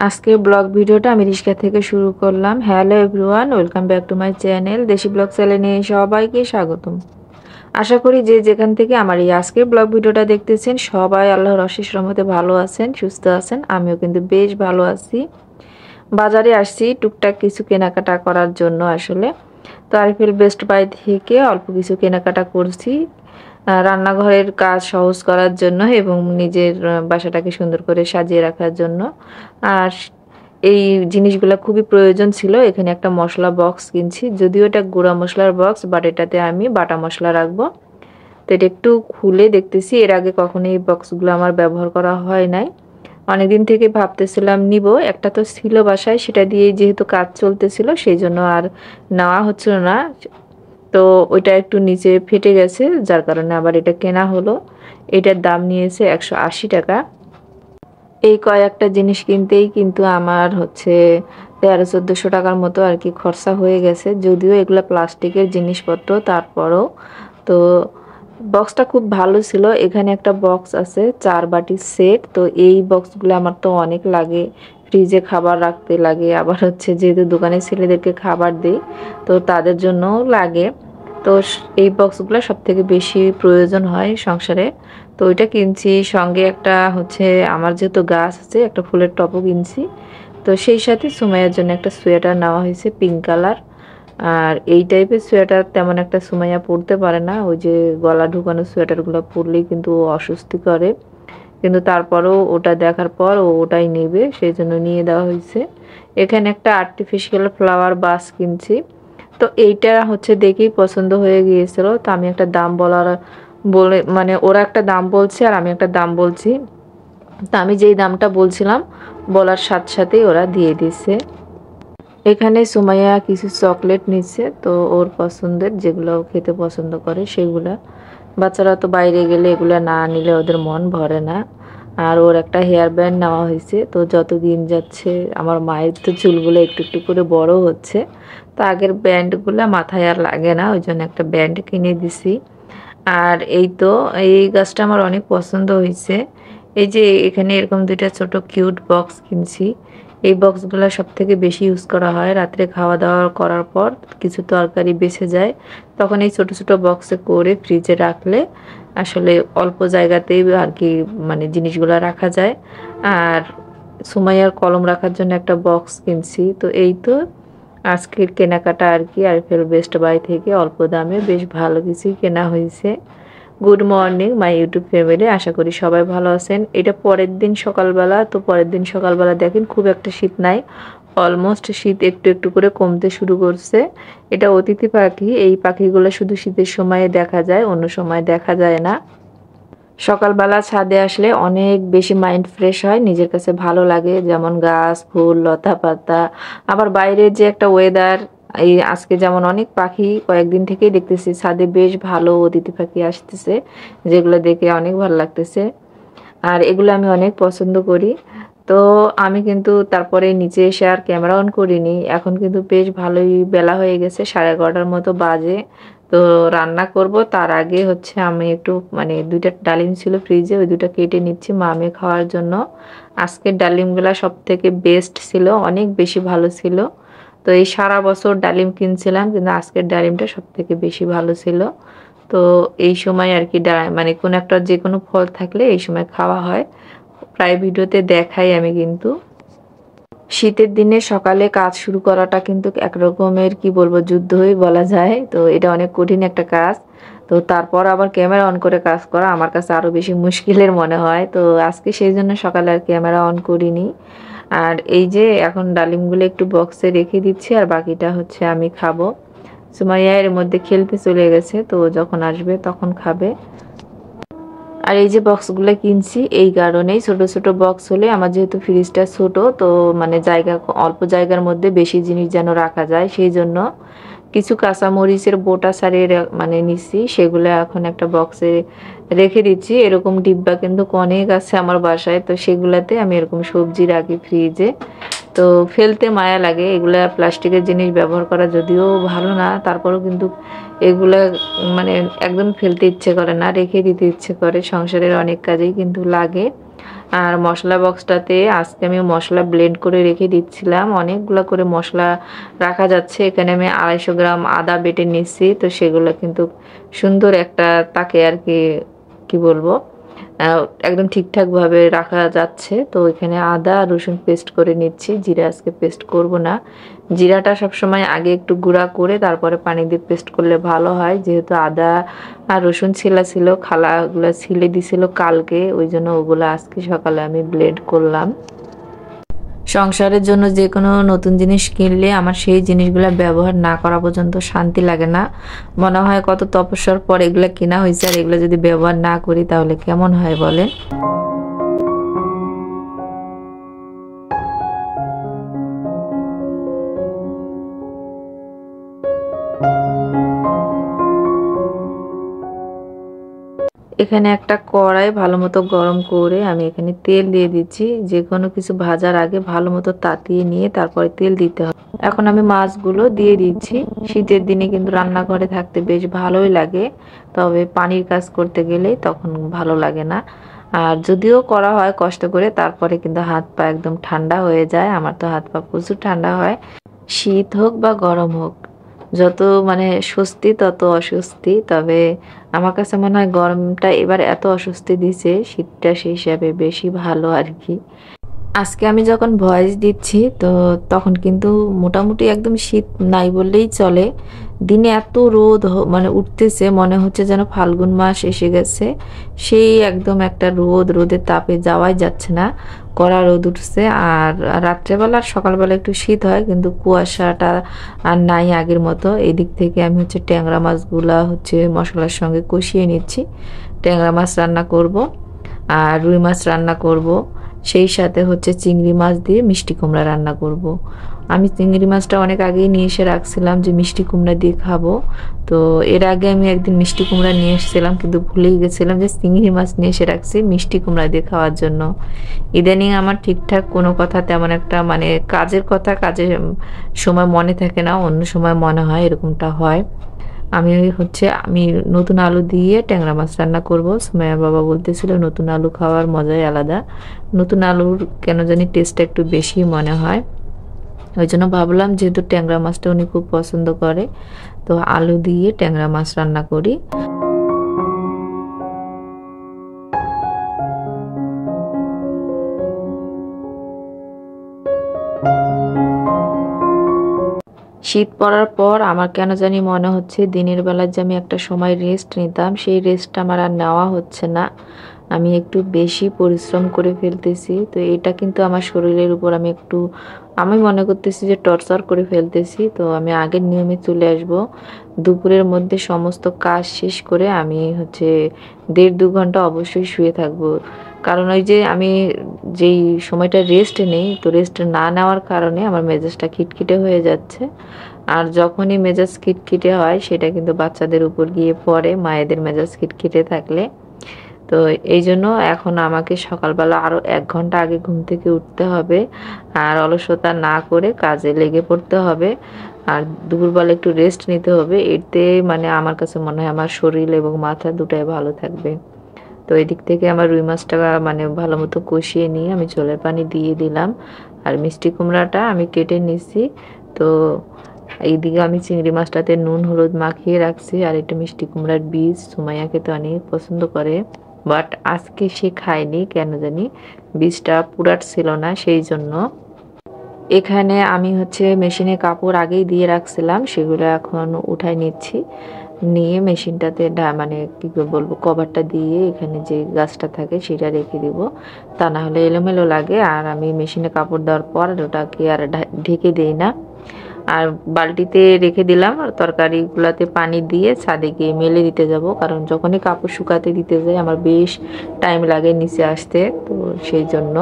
আজকের ব্লগ ভিডিওটা আমি রিক্সা থেকে শুরু করলাম। Hello everyone, welcome back to my channel দেশি ব্লগ চ্যানেলে সবাইকে স্বাগতম। আশা করি যে যেখান থেকে আমার এই আজকের ব্লগ ভিডিওটা দেখতেছেন সবাই আল্লাহর অশেষ রহমতে ভালো আছেন, সুস্থ আছেন। আমিও কিন্তু বেশ ভালো আছি। বাজারে আসছি টুকটাক কিছু কেনাকাটা করার জন্য। আসলে তো আরএফএল বেস্ট বাই থেকে অল্প কিছু কেনাকাটা করছি রান্নাঘরের কাজ সহজ করার জন্য এবং নিজের বাসাটাকে সুন্দর করে সাজিয়ে রাখার জন্য। আর এই জিনিসগুলো খুবই প্রয়োজন ছিল। এখানে একটা মশলা বক্স কিনছি, যদিও এটা গুঁড়া মশলার বক্স, বাট এটাতে আমি বাটা মশলা রাখবো। তো এটা একটু খুলে দেখতেছি, এর আগে কখনো এই বক্সগুলো আমার ব্যবহার করা হয় নাই। অনেকদিন থেকে ভাবতেছিলাম নিব, একটা তো ছিল বাসায়, সেটা দিয়ে যেহেতু কাজ চলতেছিল সেই জন্য আর নেওয়া হচ্ছিল না। তো ওইটা একটু নিচে ফেটে গেছে, যার কারণে আবার এটা কেনা হলো। এটার দাম নিয়েছে 180 টাকা। এই কয়েকটা জিনিস কিনতেই কিন্তু আমার হচ্ছে 1300-1400 টাকার মতো আর কি খরচা হয়ে গেছে, যদিও এগুলো প্লাস্টিকের জিনিসপত্র, তারপরও। তো বক্সটা খুব ভালো ছিল। এখানে একটা বক্স আছে 4 বাটির সেট। তো এই বক্সগুলো আমার তো অনেক লাগে, ফ্রিজে খাবার রাখতে লাগে, আবার হচ্ছে যেহেতু দোকানের ছেলেদেরকে খাবার দিই তো তাদের জন্যও লাগে। তো এই বক্সগুলো সব থেকে বেশি প্রয়োজন হয় সংসারে। তো ওইটা কিনছি, সঙ্গে একটা হচ্ছে আমার যেহেতু গাছ আছে একটা ফুলের টবও কিনছি। তো সেই সাথে সুমাইয়ার জন্য একটা সোয়েটার নেওয়া হয়েছে পিঙ্ক কালার। আর এই টাইপের সোয়েটার তেমন একটা সুমাইয়া পরতে পারে না, ওই যে গলা ঢুকানো সোয়েটারগুলো পরলেই কিন্তু অস্বস্তি করে। কিন্তু তারপরেও ওটা দেখার পর ও ওটাই নেবে, সেই জন্য নিয়ে দেওয়া হয়েছে। এখানে একটা আর্টিফিশিয়াল ফ্লাওয়ার বাস কিনছি। তো এইটা হচ্ছে দেখেই পছন্দ হয়ে গিয়েছিল। তো আমি একটা দাম বলে মানে ওরা একটা দাম বলছে আর আমি একটা দাম বলছি। তো আমি যেই দামটা বলছিলাম বলার সাথে সাথেই ওরা দিয়ে দিছে। এখানে সুমাইয়া কিছু চকলেট নিচ্ছে, তো ওর পছন্দের যেগুলো খেতে পছন্দ করে সেগুলা। বাচ্চারা তো বাইরে গেলে এগুলো না নিলে ওদের মন ভরে না। আর ওর একটা হেয়ার ব্যান্ড নেওয়া হয়েছে। তো যত দিন যাচ্ছে আমার মায়ের তো চুলগুলো একটু একটু করে বড় হচ্ছে, তো আগের ব্যান্ডগুলো মাথায় আর লাগে না, ওই জন্য একটা ব্যান্ড কিনে দিছি। আর এই তো এই গাছটা আমার অনেক পছন্দ হয়েছে। এই যে এখানে এরকম দুইটা ছোট কিউট বক্স কিনছি। এই বক্সগুলো সব থেকে বেশি ইউজ করা হয় রাত্রে খাওয়া দাওয়া করার পর, কিছু তরকারি বেঁচে যায় তখন এই ছোট ছোট বক্সে করে ফ্রিজে রাখলে আসলে অল্প জায়গাতেই আর কি মানে জিনিসগুলো রাখা যায়। আর সুমাইয়ার কলম রাখার জন্য একটা বক্স কিনছি। তো এই তো আজকের কেনাকাটা আর কি আরএফএল বেস্ট বাই থেকে অল্প দামে বেশ ভালো কিছুই কেনা হয়েছে। Good morning my YouTube family, আশা করি সবাই ভালো আছেন। এটা পরের দিন সকালবেলা। তো পরের দিন সকালবেলা দেখেন খুব একটা শীত নাই, অলমোস্ট শীত একটু একটু করে কমতে শুরু করছে। এটা অতিথি পাখি, এই পাখিগুলো শুধু শীতের সময়ে দেখা যায়, অন্য সময় দেখা যায় না। সকালবেলা ছাদে আসলে অনেক বেশি মাইন্ড ফ্রেশ হয়, নিজের কাছে ভালো লাগে, যেমন গাছ ফুল লতা পাতা। আবার বাইরের যে একটা ওয়েদার, এই আজকে যেমন অনেক পাখি কয়েকদিন থেকেই দেখতেছি ছাদে বেশ ভালো অতিথি পাখি আসতেছে, যেগুলো দেখে অনেক ভালো লাগতেছে। আর এগুলো আমি অনেক পছন্দ করি। তো আমি কিন্তু তারপরে নিচে এসে আর ক্যামেরা অন করিনি। এখন কিন্তু বেশ ভালোই বেলা হয়ে গেছে, 11:30 মতো বাজে। তো রান্না করব তার আগে হচ্ছে আমি একটু মানে দুইটা ডালিম ছিল ফ্রিজে, ওই দুটো কেটে নিচ্ছি মামে খাওয়ার জন্য। আজকের ডালিমগুলা সব থেকে বেস্ট ছিল, অনেক বেশি ভালো ছিল। তো এই সারা বছর ডালিম কিনছিলাম, কিন্তু আজকের ডালিমটা সব থেকে বেশি ভালো ছিল। তো এই সময় আর কি মানে কোনো একটা যে কোনো ফল থাকলে এই সময় খাওয়া হয়, প্রায় ভিডিওতে দেখাই আমি। কিন্তু শীতের দিনে সকালে কাজ শুরু করাটা কিন্তু একরকমের কি বলবো যুদ্ধই বলা যায়। তো এটা অনেক কঠিন একটা কাজ। তো তারপর আবার ক্যামেরা অন করে কাজ করা আমার কাছে আরো বেশি মুশকিলের মনে হয়। তো আজকে সেই জন্য সকালে আর ক্যামেরা অন করিনি। আর এই যে এখন ডালিমগুলো একটু বক্সে রেখে দিচ্ছি, আর বাকিটা হচ্ছে আমি খাবো। সুমাইয়া এর মধ্যে খেলতে চলে গেছে, তো যখন আসবে তখন খাবে। আর এই যে বক্সগুলো কিনছি এই কারণেই, ছোট ছোট বক্স হলে আমার যেহেতু ফ্রিজটা ছোট, তো মানে জায়গা অল্প জায়গার মধ্যে বেশি জিনিস যেন রাখা যায়, সেই জন্য কিছু কাঁচামরিচের বোটা ছাড়িয়ে মানে নিচ্ছি, সেগুলো এখন একটা বক্সে রেখে দিচ্ছি। এরকম ডিব্বা কিন্তু অনেক আছে আমার বাসায়, তো সেগুলাতে আমি এরকম সবজি রাখি ফ্রিজে। তো ফেলতে মায়া লাগে। এগুলা প্লাস্টিকের জিনিস ব্যবহার করা যদিও ভালো না, তারপরেও কিন্তু এগুলা মানে একদম ফেলতে ইচ্ছে করে না, রেখে দিতে ইচ্ছে করে। সংসারের অনেক কাজেই কিন্তু লাগে। আর মশলা বক্সটাতে আজকে আমি মশলা ব্লেন্ড করে রেখে দিচ্ছিলাম। অনেকগুলো করে মশলা রাখা যাচ্ছে। এখানে আমি 250 গ্রাম আদা বেটে নিচ্ছি। তো সেগুলো কিন্তু সুন্দর একটা তাকে আর কি, কি বলবো, একদম ঠিকঠাকভাবে রাখা যাচ্ছে। তো এখানে আদা আর রসুন পেস্ট করে নিচ্ছি। জিরা আজকে পেস্ট করব না। জিরাটা সবসময় আগে একটু গুঁড়া করে তারপরে পানি দিয়ে পেস্ট করলে ভালো হয়। যেহেতু আদা আর রসুন ছিলা ছিল, খালাগুলো ছিলে দিছিল কালকে, ওই জন্য ওগুলো আজকে সকালে আমি ব্লেন্ড করলাম। সংসারের জন্য যে কোনো নতুন জিনিস কিনলে আমার সেই জিনিসগুলো ব্যবহার না করা পর্যন্ত শান্তি লাগে না। মনে হয় কত তপস্যার পর এগুলো কেনা হয়েছে, আর এগুলো যদি ব্যবহার না করি তাহলে কেমন হয় বলেন। এখানে একটা কড়াই ভালো মতো গরম করে আমি এখানে তেল দিয়ে দিচ্ছি। যে কোনো কিছু ভাজার আগে ভালো মতো তাতিয়ে নিয়ে তারপরে তেল দিতে হবে। এখন আমি মাছগুলো দিয়ে দিচ্ছি। শীতের দিনে কিন্তু রান্নাঘরে থাকতে বেশ ভালোই লাগে, তবে পানির কাজ করতে গেলে তখন ভালো লাগে না। আর যদিও করা হয় কষ্ট করে, তারপরে কিন্তু হাত পা একদম ঠান্ডা হয়ে যায়। আমার তো হাত পা প্রচুর ঠান্ডা হয়। শীত হোক বা গরম হোক, যত মানে স্বস্তি তত অস্বস্তি। তবে আমার কাছে মনে হয় গরমটা এবার এত অস্বস্তি দিছে, শীতটা সেই হিসাবে বেশি ভালো আর কি। আজকে আমি যখন ভয়েস দিচ্ছি তো তখন কিন্তু মোটামুটি একদম শীত নাই বললেই চলে। দিনে এত রোদ মানে উঠতেছে, মনে হচ্ছে যেন ফাল্গুন মাস এসে গেছে। সেই একদম একটা রোদ, রোদের তাপে যাওয়াই যাচ্ছে না, কড়া রোদ উঠছে। আর রাত্রেবেলা আর সকালবেলা একটু শীত হয়, কিন্তু কুয়াশাটা আর নাই আগের মতো। এদিক থেকে আমি হচ্ছে ট্যাংরা মাছগুলা হচ্ছে মশলার সঙ্গে কষিয়ে নিচ্ছি। ট্যাংরা মাছ রান্না করব আর রুই মাছ রান্না করব, সেই সাথে হচ্ছে চিংড়ি মাছ দিয়ে মিষ্টি কুমড়া রান্না করব। আমি চিংড়ি মাছটা অনেক আগেই নিয়ে এসে রাখছিলাম যে মিষ্টি কুমড়া দিয়ে খাবো। তো এর আগে আমি একদিন মিষ্টি কুমড়া নিয়ে এসেছিলাম, কিন্তু ভুলেই গেছিলাম যে চিংড়ি মাছ নিয়ে এসে রাখছি মিষ্টি কুমড়া দিয়ে খাওয়ার জন্য। ইদানিং আমার ঠিকঠাক কোনো কথা তেমন একটা মানে কাজের কথা কাজের সময় মনে থাকে না, অন্য সময় মনে হয়, এরকমটা হয়। আমি নতুন আলু দিয়ে ট্যাংরা মাছ রান্না করব। সুমাইয়ার বাবা বলতেছিল নতুন আলু খাওয়ার মজাই আলাদা। নতুন আলুর কেন জানি টেস্টটা একটু বেশি মনে হয়। ওই জন্য ভাবলাম যেহেতু ট্যাংরা মাছটা উনি খুব পছন্দ করে, তো আলু দিয়ে ট্যাংরা মাছ রান্না করি। শীত পড়ার পর আমার কেন জানি মনে হচ্ছে দিনের বেলা যে আমি একটা সময় রেস্ট নিতাম, সেই রেস্টটা আমার আর নেওয়া হচ্ছে না। আমি একটু বেশি পরিশ্রম করে ফেলতেছি। তো এটা কিন্তু আমার শরীরের উপর আমি মনে করতেছি যে টর্চার করে ফেলতেছি। তো আমি আগের নিয়মে চলে আসব। দুপুরের মধ্যে সমস্ত কাজ শেষ করে আমি হচ্ছে 1.5-2 ঘন্টা অবশ্যই শুয়ে থাকবো। কারণ ওই যে আমি যেই সময়টা রেস্ট নেই, তো রেস্ট না নেওয়ার কারণে আমার মেজাজটা খিটখিটে হয়ে যাচ্ছে। আর যখনই মেজাজ খিটখিটে হয় সেটা কিন্তু বাচ্চাদের উপর গিয়ে পড়ে, মায়েদের মেজাজ খিটখিটে থাকলে। তো এই জন্য এখন আমাকে সকালবেলা আরও 1 ঘন্টা আগে ঘুম থেকে উঠতে হবে, আর অলসতা না করে কাজে লেগে পড়তে হবে। আর দুপুরবেলা একটু রেস্ট নিতে হবে। এতে মানে আমার কাছে মনে হয় আমার শরীর এবং মাথা দুটাই ভালো থাকবে। তো এদিক থেকে আমার রুই মাছটা মানে ভালো মতো কষিয়ে নিয়ে আমি ঝোলের পানি দিয়ে দিলাম। আর মিষ্টি কুমড়াটা আমি কেটে নিছি। তো এইদিকে আমি চিংড়ি মাছটাতে নুন হলুদ মাখিয়ে রাখছি। আর এটা মিষ্টি কুমড়ার বীজ, সুমাইয়া খেতে অনেক পছন্দ করে, বাট আজকে সে খায়নি কেন জানি, বীজটা পুরাট ছিল না সেই জন্য। এখানে আমি হচ্ছে মেশিনে কাপড় আগেই দিয়ে রাখছিলাম, সেগুলো এখন উঠাই নিচ্ছি। নিয়ে মেশিনটাতে মানে কি বলবো, কভারটা দিয়ে এখানে যে গাছটা থাকে সেটা রেখে দিব, তা না হলে এলোমেলো লাগে। আর আমি মেশিনে কাপড় দেওয়ার পর ওটাকে আর ঢেকে দেই না। আর বালতিতে রেখে দিলাম, আর তরকারিগুলোতে পানি দিয়ে ছাদে গিয়ে মেলে দিতে যাব, কারণ যখনই কাপড় শুকাতে দিতে যাই আমার বেশ টাইম লাগে নিচে আসতে, তো সেই জন্য।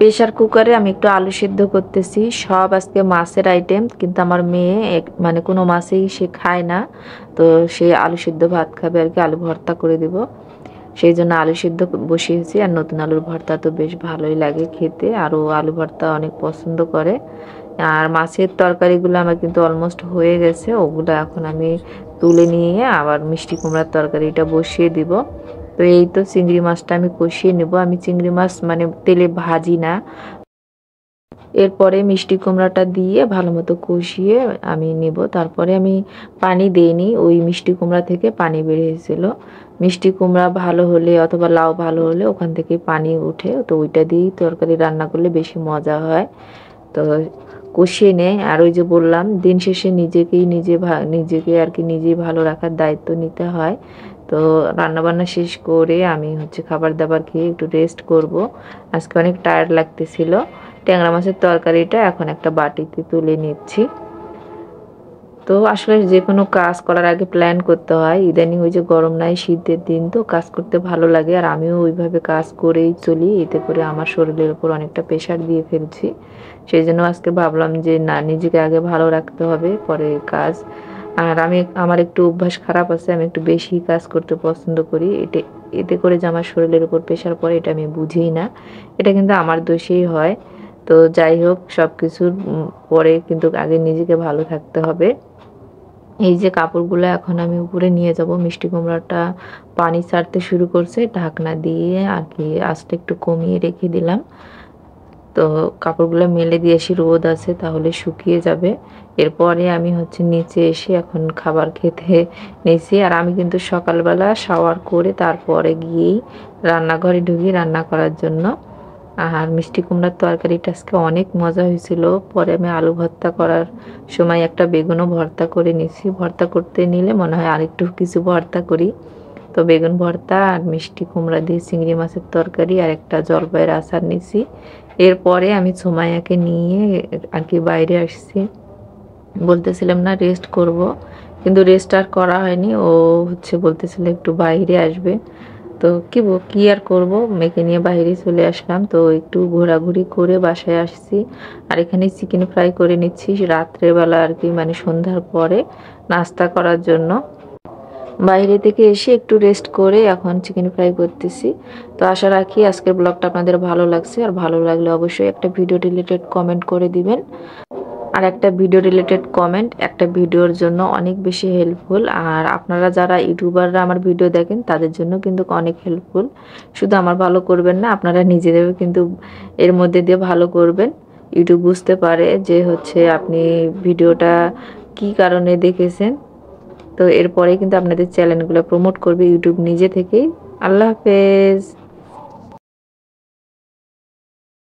প্রেসার কুকারে আমি একটু আলু সিদ্ধ করতেছি। সব আজকে মাছের আইটেম, কিন্তু আমার মেয়ে মানে কোনো মাছেই সে খায় না, তো সে আলু সিদ্ধ ভাত খাবে আর কি, আলু ভর্তা করে দিব। সেই জন্য আলু সিদ্ধ বসিয়েছি। আর নতুন আলুর ভর্তা তো বেশ ভালোই লাগে খেতে, আরও আলু ভর্তা অনেক পছন্দ করে। আর মাছের তরকারিগুলো আমার কিন্তু অলমোস্ট হয়ে গেছে, ওগুলো এখন আমি তুলে নিয়ে আবার মিষ্টি কুমড়ার তরকারিটা বসিয়ে দিব। তো এই তো চিংড়ি মাছটা আমি কষিয়ে নেব। আমি চিংড়ি মাছ মানে তেলে ভাজি না, এরপরে মিষ্টি কুমড়াটা দিয়ে ভালো মতো কষিয়ে আমি নেব। তারপরে আমি পানি দিইনি, ওই মিষ্টি কুমড়া থেকে পানি বেরিয়েছিল। মিষ্টি কুমড়া ভালো হলে অথবা লাউ ভালো হলে ওখান থেকে পানি উঠে, তো ওইটা দিয়েই তরকারি রান্না করলে বেশি মজা হয়। তো কষিয়ে নেয়। আর ওই যে বললাম, দিন শেষে নিজেকে আর কি নিজেই ভালো রাখার দায়িত্ব নিতে হয়। তো রান্নাবান্না শেষ করে আমি খাবার দাবার খেয়ে একটু রেস্ট করব। আজকে অনেক টায়ার্ড লাগতেছিল। ট্যাংরা মাছের তরকারিটা এখন একটা বাটিতে তুলে নিচ্ছি। তো আসলে যে কোনো কাজ করার আগে প্ল্যান করতে হয়। ইদানিং ওই যে গরম নাই, শীতের দিন তো কাজ করতে ভালো লাগে, আর আমিও ওইভাবে কাজ করেই চলি। এতে করে আমার শরীরের উপর অনেকটা প্রেশার দিয়ে ফেলছি। সেই জন্য আজকে ভাবলাম যে না, নিজেকে আগে ভালো রাখতে হবে, পরে কাজ। আর আমার একটু অভ্যাস খারাপ আছে, আমি একটু বেশি কাজ করতে পছন্দ করি। এতে করে যে আমার শরীরের উপর প্রেশার পড়ে এটা আমি বুঝিই না। এটা কিন্তু আমার দোষেই হয়। তো যাই হোক, সব কিছুর পরে কিন্তু আগে নিজেকে ভালো থাকতে হবে। এই যে কাপড়গুলো এখন আমি উপরে নিয়ে যাব। মিষ্টি কুমড়াটা পানি ছাড়তে শুরু করছে, ঢাকনা দিয়ে আর কি আঁচটা একটু কমিয়ে রেখে দিলাম। তো কাপড়গুলো মেলে দিয়ে এসে রোদ আছে, তাহলে শুকিয়ে যাবে। এরপরে আমি নিচে এসে এখন খাবার খেতে নিয়েছি। আর আমি কিন্তু সকালবেলা শাওয়ার করে তারপরে গিয়েই রান্নাঘরে ঢুকি রান্না করার জন্য। আর মিষ্টি কুমড়ার তরকারিটা আজকে অনেক মজা হয়েছিল। পরে আমি আলু ভর্তা করার সময় একটা বেগুনও ভর্তা করে নিয়েছি। ভর্তা করতে নিলে মনে হয় আরেকটু কিছু ভর্তা করি। তো বেগুন ভর্তা আর মিষ্টি কুমড়া দিয়ে চিংড়ি মাছের তরকারি আর একটা জলপাইয়ের আচার নিয়েছি। এরপরে আমি সুমাইয়াকে নিয়ে আর কি বাইরে আসছি। বলতেছিলাম না রেস্ট করব, কিন্তু রেস্ট আর করা হয়নি। ও বলতেছিল একটু বাইরে আসবে। তো কি আর করব, মেয়েকে নিয়ে বাইরে চলে আসলাম। তো একটু ঘোরাঘুরি করে বাসায় আসছি। আর এখানে চিকেন ফ্রাই করে নিচ্ছি রাত্রেবেলা আর কি, মানে সন্ধ্যার পরে নাস্তা করার জন্য। বাইরে থেকে এসে একটু রেস্ট করে এখন চিকেন ফ্রাই করতেছি। তো আশা রাখি আজকের ব্লগটা আপনাদের ভালো লাগছে, আর ভালো লাগলে অবশ্যই একটা ভিডিও রিলেটেড কমেন্ট করে দিবেন। আর একটা ভিডিও রিলেটেড কমেন্ট একটা ভিডিওর জন্য অনেক বেশি হেল্পফুল। আর আপনারা যারা ইউটিউবাররা আমার ভিডিও দেখেন তাদের জন্য কিন্তু অনেক হেল্পফুল। শুধু আমার ভালো করবেন না, আপনারা নিজেদেরও কিন্তু এর মধ্যে দিয়ে ভালো করবেন। ইউটিউব বুঝতে পারে যে আপনি ভিডিওটা কি কারণে দেখেছেন। তো এরপরে কিন্তু আপনাদের চ্যানেলগুলো প্রমোট করবে ইউটিউব নিজে থেকেই। আল্লাহ হাফেজ।